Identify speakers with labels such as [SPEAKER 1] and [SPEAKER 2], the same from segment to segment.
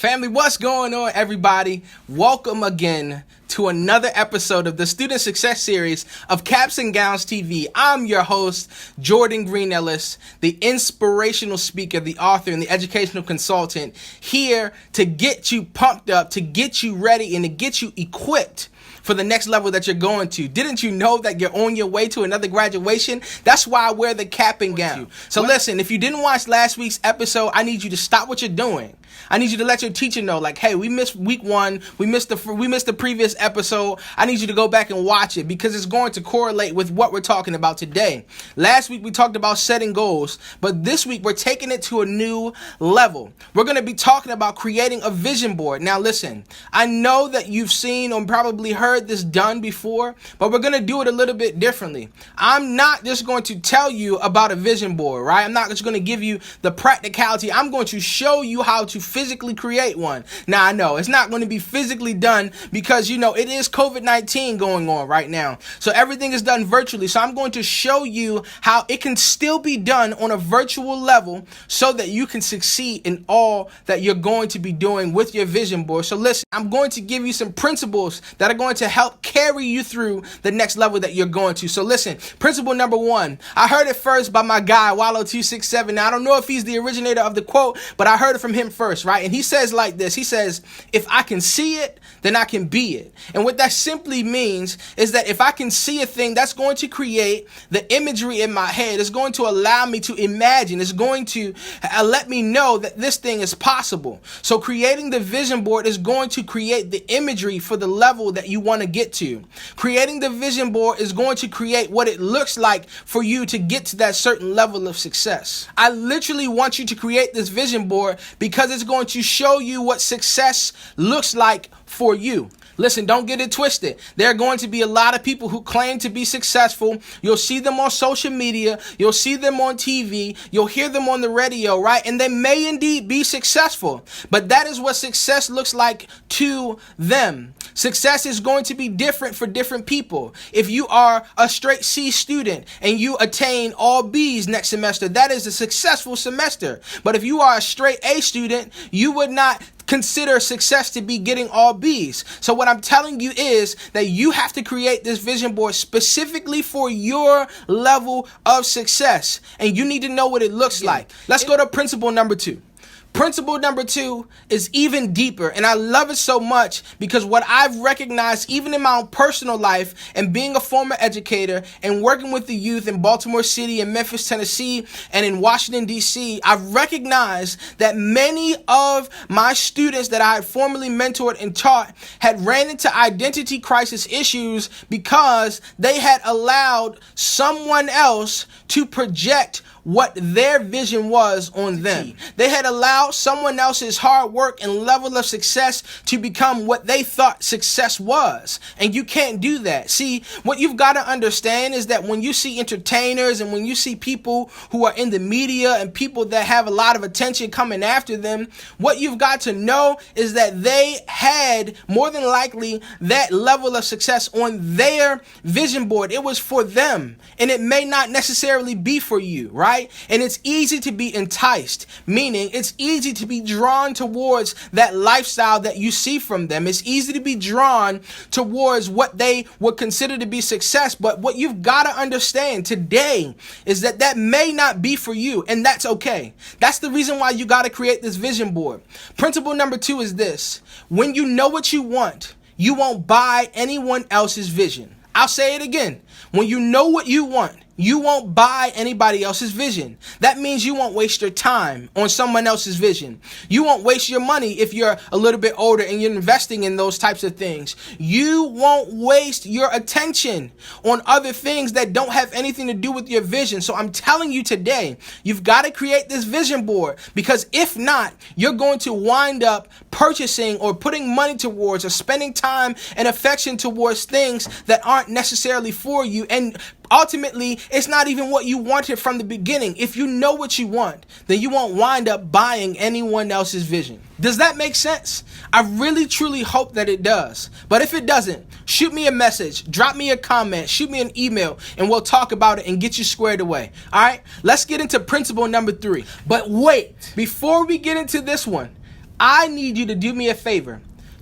[SPEAKER 1] Family, what's going on, everybody? Welcome again to another episode of the Student Success Series of Caps and Gowns TV. I'm your host, Jordan Green-Ellis, the inspirational speaker, the author, and the educational consultant, here to get you pumped up, to get you ready, and to get you equipped for the next level that you're going to. Didn't you know that you're on your way to another graduation? That's why I wear the cap and gown. So listen, if you didn't watch last week's episode, I need you to stop what you're doing. I need you to let your teacher know, like, hey, we missed week one. We missed the previous episode. I need you to go back and watch it because it's going to correlate with what we're talking about today. Last week, we talked about setting goals, but this week, we're taking it to a new level. We're going to be talking about creating a vision board. Now, listen, I know that you've seen or probably heard this done before, but we're going to do it a little bit differently. I'm not just going to tell you about a vision board, right? I'm not just going to give you the practicality. I'm going to show you how to physically create one. Now, I know it's not going to be physically done because, it is COVID-19 going on right now. So everything is done virtually. So I'm going to show you how it can still be done on a virtual level so that you can succeed in all that you're going to be doing with your vision board. So listen, I'm going to give you some principles that are going to help carry you through the next level that you're going to. So listen, principle number one, I heard it first by my guy, Wallow267. Now, I don't know if he's the originator of the quote, but I heard it from him first, right? And he says like this, he says, if I can see it, then I can be it. And what that simply means is that if I can see a thing, that's going to create the imagery in my head. It's going to allow me to imagine. It's going to let me know that this thing is possible. So creating the vision board is going to create the imagery for the level that you want to get to. Creating the vision board is going to create what it looks like for you to get to that certain level of success. I literally want you to create this vision board because it's going to show you what success looks like for you. Listen, don't get it twisted. There are going to be a lot of people who claim to be successful. You'll see them on social media. You'll see them on TV. You'll hear them on the radio, right? And they may indeed be successful, but that is what success looks like to them. Success is going to be different for different people. If you are a straight C student and you attain all B's next semester, that is a successful semester. But if you are a straight A student, you would not consider success to be getting all B's. So what I'm telling you is that you have to create this vision board specifically for your level of success. And you need to know what it looks like. Let's go to principle number two. Principle number two is even deeper, and I love it so much because what I've recognized even in my own personal life and being a former educator and working with the youth in Baltimore City and Memphis, Tennessee, and in Washington, D.C., I've recognized that many of my students that I had formerly mentored and taught had ran into identity crisis issues because they had allowed someone else to project what their vision was on them. They had allowed someone else's hard work and level of success to become what they thought success was. And you can't do that. See, what you've got to understand is that when you see entertainers and when you see people who are in the media and people that have a lot of attention coming after them, what you've got to know is that they had more than likely that level of success on their vision board. It was for them, and it may not necessarily be for you, right? And it's easy to be enticed, meaning it's easy to be drawn towards that lifestyle that you see from them. It's easy to be drawn towards what they would consider to be success. But what you've got to understand today is that that may not be for you, and that's okay. That's the reason why you got to create this vision board. Principle number two is this: when you know what you want, you won't buy anyone else's vision. I'll say it again. When you know what you want, you won't buy anybody else's vision. That means you won't waste your time on someone else's vision. You won't waste your money if you're a little bit older and you're investing in those types of things. You won't waste your attention on other things that don't have anything to do with your vision. So I'm telling you today, you've got to create this vision board, because if not, you're going to wind up purchasing or putting money towards or spending time and affection towards things that aren't necessarily for you. And ultimately, it's not even what you wanted from the beginning. If you know what you want, then you won't wind up buying anyone else's vision. Does that make sense? I really, truly hope that it does. But if it doesn't, shoot me a message, drop me a comment, shoot me an email, and we'll talk about it and get you squared away. All right, let's get into principle number 3. But wait, before we get into this one, I need you to do me a favor.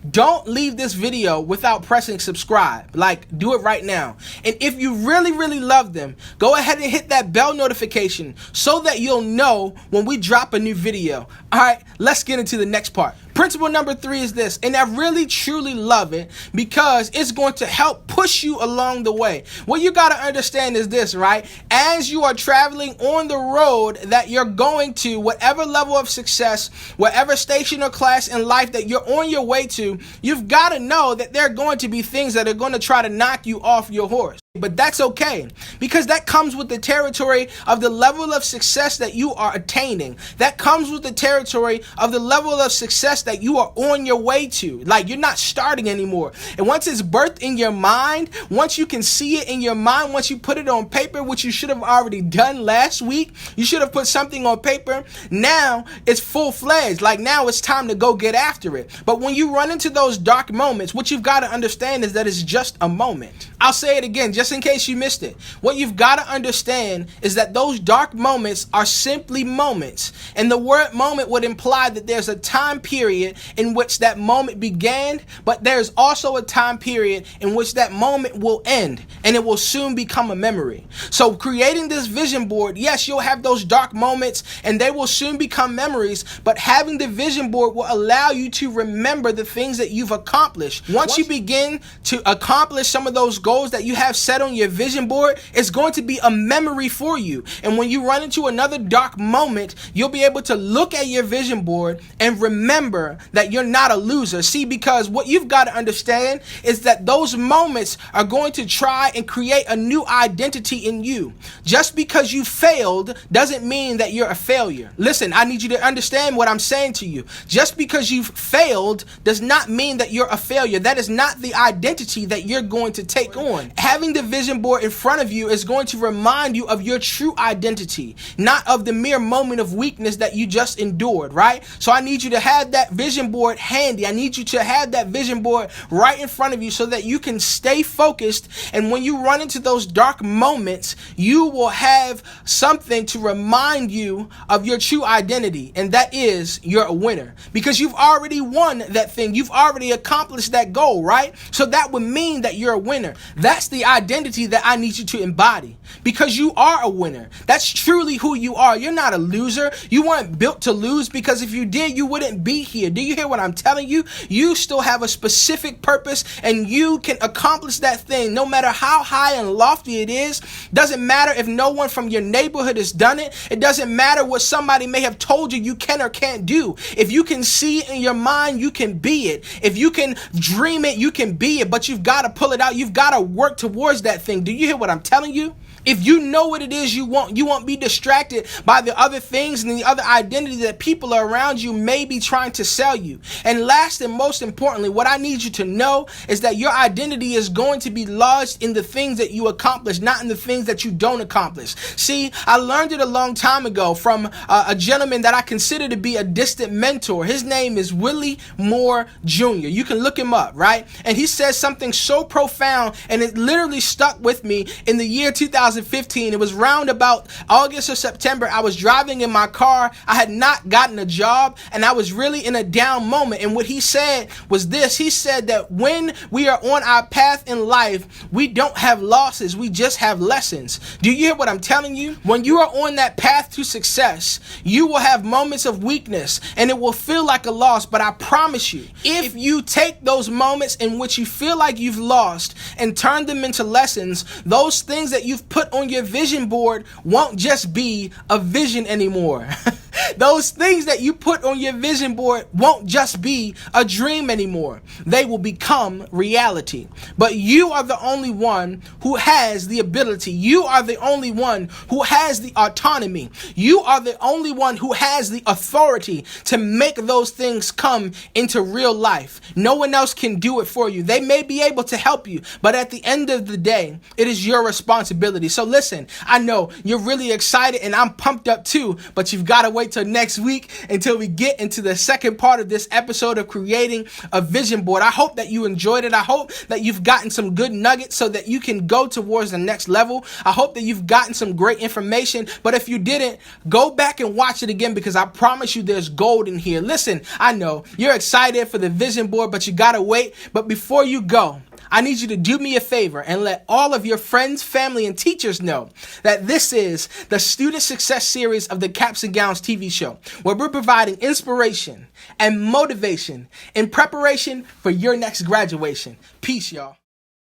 [SPEAKER 1] Don't leave this video without pressing subscribe. Like, do it right now. And if you really, really love them, go ahead and hit that bell notification so that you'll know when we drop a new video. All right, let's get into the next part. Principle number 3 is this, and I really, truly love it because it's going to help push you along the way. What you got to understand is this, right? As you are traveling on the road that you're going to, whatever level of success, whatever station or class in life that you're on your way to, you've got to know that there are going to be things that are going to try to knock you off your horse. But that's okay, because that comes with the territory of the level of success that you are attaining. That comes with the territory of the level of success that you are on your way to. Like, you're not starting anymore. And once it's birthed in your mind, once you can see it in your mind, once you put it on paper, which you should have already done last week, you should have put something on paper. Now it's full-fledged. Like, now it's time to go get after it. But when you run into those dark moments, what you've got to understand is that it's just a moment. I'll say it again, just in case you missed it. What you've got to understand is that those dark moments are simply moments. And the word moment would imply that there's a time period in which that moment began, but there's also a time period in which that moment will end, and it will soon become a memory. So creating this vision board, yes, you'll have those dark moments and they will soon become memories, but having the vision board will allow you to remember the things that you've accomplished. Once you begin to accomplish some of those goals that you have set on your vision board, it's going to be a memory for you. And when you run into another dark moment, you'll be able to look at your vision board and remember that you're not a loser. See, because what you've got to understand is that those moments are going to try and create a new identity in you. Just because you failed doesn't mean that you're a failure. Listen, I need you to understand what I'm saying to you. Just because you've failed does not mean that you're a failure. That is not the identity that you're going to take on. Having the vision board in front of you is going to remind you of your true identity, not of the mere moment of weakness that you just endured, right? So I need you to have that vision board handy. I need you to have that vision board right in front of you so that you can stay focused. And when you run into those dark moments, you will have something to remind you of your true identity. And that is, you're a winner, because you've already won that thing. You've already accomplished that goal, right? So that would mean that you're a winner. That's the identity that I need you to embody, because you are a winner. That's truly who you are. You're not a loser. You weren't built to lose, because if you did, you wouldn't be here. Do you hear what I'm telling you? You still have a specific purpose, and you can accomplish that thing no matter how high and lofty it is. Doesn't matter if no one from your neighborhood has done it. It doesn't matter what somebody may have told you can or can't do. If you can see it in your mind, you can be it. If you can dream it, you can be it, but you've got to pull it out. You've got to work towards that thing. Do you hear what I'm telling you? If you know what it is you won't be distracted by the other things and the other identity that people around you may be trying to sell you. And last and most importantly, what I need you to know is that your identity is going to be lodged in the things that you accomplish, not in the things that you don't accomplish. See, I learned it a long time ago from a gentleman that I consider to be a distant mentor. His name is Willie Moore Jr. You can look him up, right? And he says something so profound, and it literally stuck with me in the year 2015. It was round about August or September. I was driving in my car. I had not gotten a job, and I was really in a down moment. And what he said was this. He said that when we are on our path in life, we don't have losses. We just have lessons. Do you hear what I'm telling you? When you are on that path to success, you will have moments of weakness, and it will feel like a loss. But I promise you, if you take those moments in which you feel like you've lost and turn them into lessons, those things that you've put on your vision board won't just be a vision anymore. Those things that you put on your vision board won't just be a dream anymore. They will become reality. But you are the only one who has the ability. You are the only one who has the autonomy. You are the only one who has the authority to make those things come into real life. No one else can do it for you. They may be able to help you, but at the end of the day, it is your responsibility. So listen, I know you're really excited and I'm pumped up too, but you've got to wait wait till next week until we get into the second part of this episode of creating a vision board. I hope that you enjoyed it. I hope that you've gotten some good nuggets so that you can go towards the next level. I hope that you've gotten some great information. But if you didn't, go back and watch it again, because I promise you there's gold in here. Listen, I know you're excited for the vision board, but you gotta wait. But before you go, I need you to do me a favor and let all of your friends, family, and teachers know that this is the Student Success Series of the Caps and Gowns TV show, where we're providing inspiration and motivation in preparation for your next graduation. Peace, y'all.